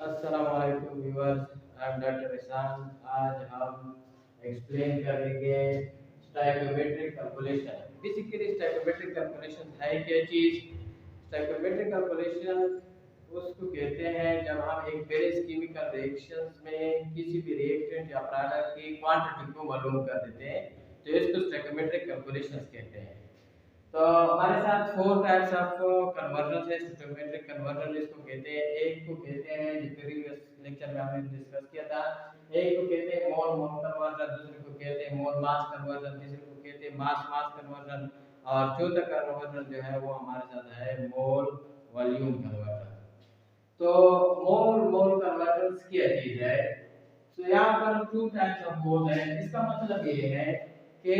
अस्सलाम वालेकुम viewers, I am doctor इहसान। आज हम एक्सप्लेन करेंगे stoichiometric calculation. Basically stoichiometric calculation है क्या चीज़? स्टाइकोमेट्रिक कैलकुलेशन उसको कहते हैं जब हम एक बेस केमिकल रिएक्शंस में किसी भी रिएक्टेंट या प्रोडक्ट की क्वांटिटी को मालूम कर देते हैं, तो इसको स्टाइकोमेट्रिक कैलकुलेशंस कहते हैं। तो हमारे साथ फोर टाइप्स ऑफ कन्वर्जन है। स्टोमेट्रिक कन्वर्जन जिसको कहते हैं, एक को कहते हैं जो प्रीवियस लेक्चर में हमने डिस्कस किया था, एक को कहते हैं मोल मोल कन्वर्जन, दूसरे को कहते हैं मोल मास कन्वर्जन, तीसरे को कहते हैं मास मास कन्वर्जन, और चौथा कन्वर्जन जो है वो हमारे साथ है मोल वॉल्यूम कन्वर्जन। तो मोल मोल कन्वर्जन क्या चीज है? तो यहाँ पर टू टाइप्स ऑफ मोल है। इसका मतलब ये है कि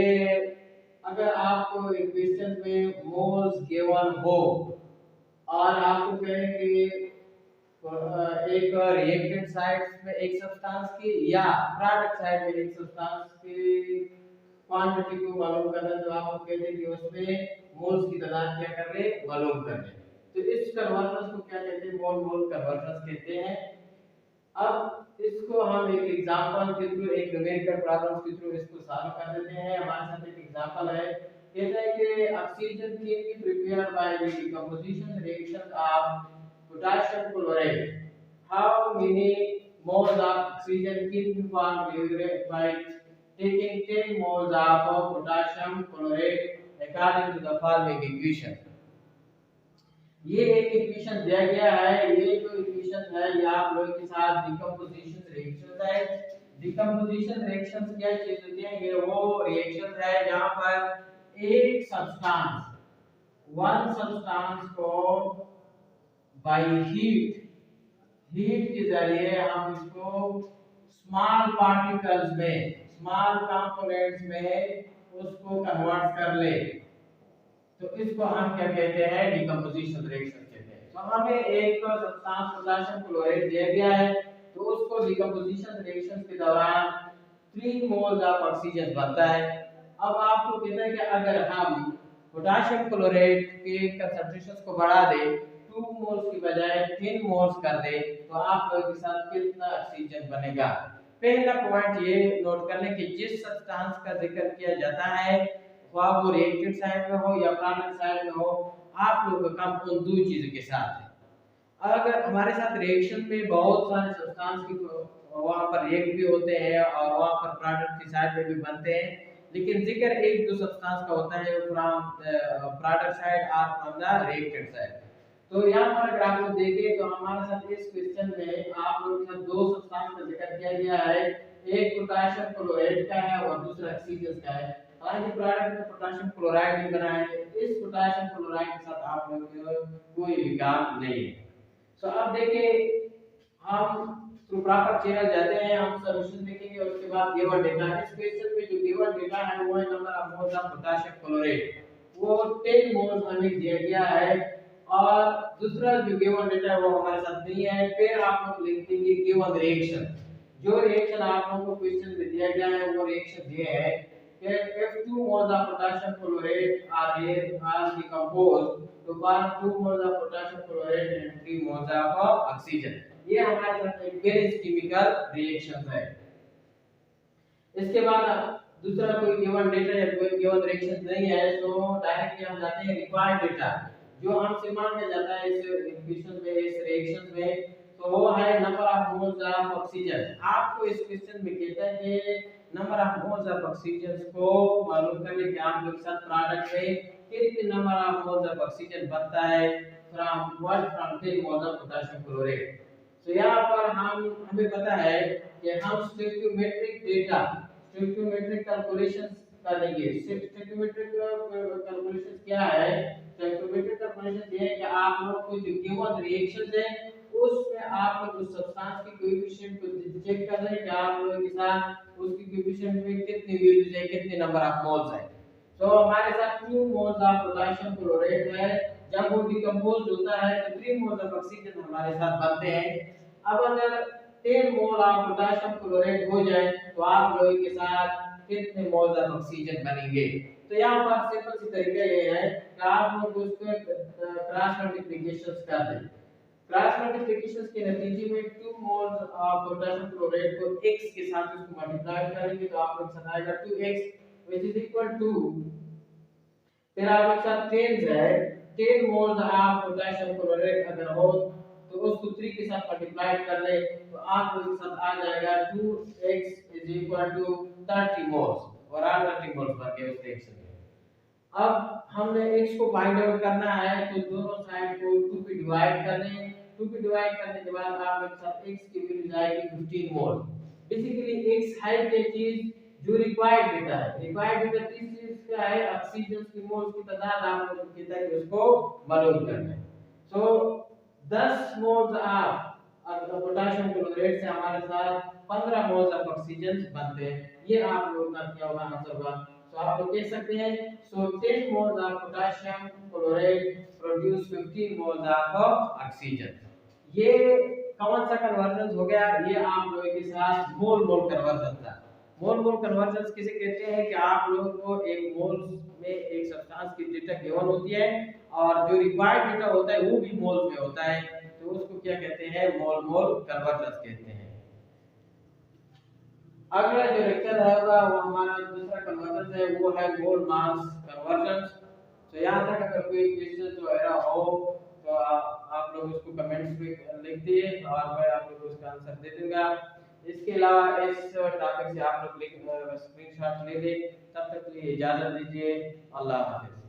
अगर आपको इक्वेशन में मोल्स गिवन हो और आपको कहें कि एक रिएक्टेंट साइड में एक सब्सटेंस की या प्रोडक्ट साइड में एक सब्सटेंस की क्वांटिटी को मालूम करना, तो आपको कहते हैं कि उसमें मोल्स की तादाद क्या कर रहे मालूम कर रहे। तो इस कन्वर्जन को क्या कहते हैं? मोल मोल कन्वर्जन कहते हैं। अब इसको हम एक एग्जांपल के थ्रू, एक न्यूमेरिकल प्रॉब्लम के थ्रू इसको सॉल्व कर देते हैं। हमारे साथ एक एग्जांपल है, कहता है कि oxygen can be prepared by the decomposition reaction of potassium chloride. How many moles of oxygen can be formed by taking 10 moles of potassium chloride according to the following equation? ये एक equation दिया गया है। ये जो equation है ये आप लोगों के साथ डिकम्पोजिशन रिएक्शंस है। डिकम्पोजिशन रिएक्शंस क्या चीज होती है? ये वो रिएक्शंस है जहां पर एक सब्सटेंस, वन सब्सटेंस को बाय हीट के जरिए हम इसको स्मॉल पार्टिकल्स में, स्मॉल कंपोनेंट्स में उसको कन्वर्ट कर ले, तो इसको हम क्या कहते हैं? डिकम्पोजिशन रिएक्शन कहते हैं। तो हमें एक सब्सटेंस पोटेशियम क्लोराइड दिया गया है, तो उसको डिकम्पोजिशन रिएक्शन के दौरान 3 मोल्स ऑफ ऑक्सीजन बनता है। अब आपको कहता है कि अगर हम पोटेशियम क्लोराइड के कंसंट्रेशंस को बढ़ा दें, 2 मोल्स की बजाय 3 मोल्स कर दे, तो आप लोगों के साथ कितना ऑक्सीजन बनेगा? पहला पॉइंट ये नोट कर लें कि जिस सब्सटेंस का जिक्र किया जाता है, वो रिएक्टेंट साइड में हो या प्रोडक्ट साइड में हो, आप लोगों का काम उन दो चीजों के साथ है। अगर हमारे साथ रिएक्शन में बहुत सारे सब्सटेंस की वहां पर रिएक्ट भी होते हैं और वहां पर प्रोडक्ट की साइड में भी बनते हैं, लेकिन जिक्र एक दो सब्सटेंस का होता है फ्रॉम प्रोडक्ट साइड और फ्रॉम द रिएक्टेंट साइड। तो यहाँ पर अगर आप लोग देखें तो हमारे साथ इस क्वेश्चन में आप लोगों के साथ दो सब्सटेंस का जिक्र किया गया है, एक पोटेशियम क्लोराइड का है और दूसरा ऑक्सीजन का है। हालांकि प्रोडक्ट में पोटेशियम क्लोराइड भी बना है, इस पोटेशियम क्लोराइड के साथ आप लोगों को कोई भी काम नहीं है। सो अब देखिए, हम थ्रू प्रॉपर चैनल जाते हैं, हम सॉल्यूशन देखेंगे और उसके बाद गिवन डेटा। इस क्वेश्चन में जो गिवन डेटा है वो है number of moles of potassium chloride, वो 10 मोल्स हमें दिया गया है। और दूसरा जो गिवन डेटा है वो हमारे साथ नहीं है। फिर आप लोग लिखेंगे गिवन रिएक्शन। जो रिएक्शन आप लोगों को क्वेश्चन में दिया गया है वो रिएक्शन ये है कि if 2 moles of potassium chloride are decomposed to form 2 moles of potassium chloride and 3 moles of oxygen। ये हमारे साथ एक बेस केमिकल रिएक्शन है। इसके बाद दूसरा कोई गिवन डेटा या कोई गिवन रिएक्शन नहीं है, तो डायरेक्टली हम जाते हैं रिक्वायर्ड डेटा जो हमसे मांगा जाता है इस इक्वेशन में, इस रिएक्शन में। तो वो है number of moles of oxygen. आपको इस क्वेश्चन में कहता है कि number of moles of oxygen को मालूम करने के आप लोग साथ प्रोडक्ट में कितने number of moles of oxygen बनता है from 10 moles of potassium chloride. तो यहाँ पर हमें पता है कि हम स्टोइकियोमेट्रिक डेटा, स्टोइकियोमेट्रिक कैलकुलेशंस करेंगे। स्टोइकियोमेट्रिक कैलकुलेशंस क्या है? स्टोइकियोमेट्रिक कैलकुलेशन ये है कि आप लोग को जो गिवन रिएक्शंस है उसमें आप लोग उस सब्सटेंस की कोएफिशिएंट को चेक कर रहे हैं कि आप लोगों के साथ उसकी कोएफिशिएंट में कितनी वैल्यूज है, कितने नंबर ऑफ मोल्स है। तो हमारे साथ 2 मोल्स ऑफ पोटेशियम क्लोराइड है, जब वो डिकम्पोज होता है तो 3 मोल्स ऑफ ऑक्सीजन हमारे साथ बनते हैं। अब अगर 10 मोल ऑफ पोटेशियम क्लोराइड हो जाए तो आप लोगों के साथ कितने मोल्स ऑफ ऑक्सीजन बनेंगे? तो यहाँ पर सिंपल सी तरीका ये है कि आप लोग उसको क्रॉस मल्टीप्लिकेशन कर दें। क्रॉस मल्टीप्लिकेशन के नतीजे में 2 मोल्स ऑफ पोटेशियम क्लोराइड को x के साथ उसको मल्टीप्लाई करेंगे तो आप लोग के साथ आएगा 2x which is equal to, फिर आप लोग के साथ 10 है 10 मोल्स ऑफ पोटेशियम क्लोराइड अगर हो तो उसको 3 के साथ मल्टीप्लाई कर ले तो आप लोग के साथ आ जाएगा 2x is equal to 30 moles और 30 मोल्स बन गए उस रिएक्शन में। अब हमने x को फाइंड आउट करना है तो दोनों साइड को 2 पे डिवाइड कर लें। 2 पे डिवाइड करने के बाद आप लोग के साथ x की वैल्यू जाएगी 15 मोल। बेसिकली x है क्या चीज जो रिक्वायर्ड डेटा है। रिक्वायर्ड डेटा किस चीज का है, ऑक्सीजन की मोल्स की तादाद आप लोग कहता है कि उसको मालूम करना है। सो 10 मोल्स ऑफ पोटेशियम क्लोराइड से हमारे साथ 15 मोल्स ऑफ ऑक्सीजन बनते हैं। ये आप लोगों का क्या होगा आंसर होगा। तो आप लोग कह सकते हैं so 10 moles of potassium chloride produce 15 moles of oxygen। ये कौन सा कन्वर्जन हो गया, ये आप लोगों के साथ मोल मोल कन्वर्जन था। मोल मोल कन्वर्जन किसे कहते हैं कि आप लोगों को एक मोल में एक सब्सटेंस की डेटा गिवन होती है और जो रिक्वायर्ड डेटा होता है वो भी मोल में होता है, तो उसको क्या कहते हैं, मोल मोल कन्वर्जन कहते हैं। अगला जो लेक्चर रहेगा वो हमारा दूसरा कन्वर्जन है, वो है मोल मास कन्वर्जन। तो यहाँ तक अगर कोई क्वेश्चन जो है हो तो आप लोग उसको कमेंट्स में लिख दिए और मैं आप लोग को उसका आंसर दे दूंगा। इसके अलावा इस टॉपिक से आप लोग स्क्रीनशॉट ले लें। तब तक के लिए इजाजत दीजिए। अल्लाह हाफिज।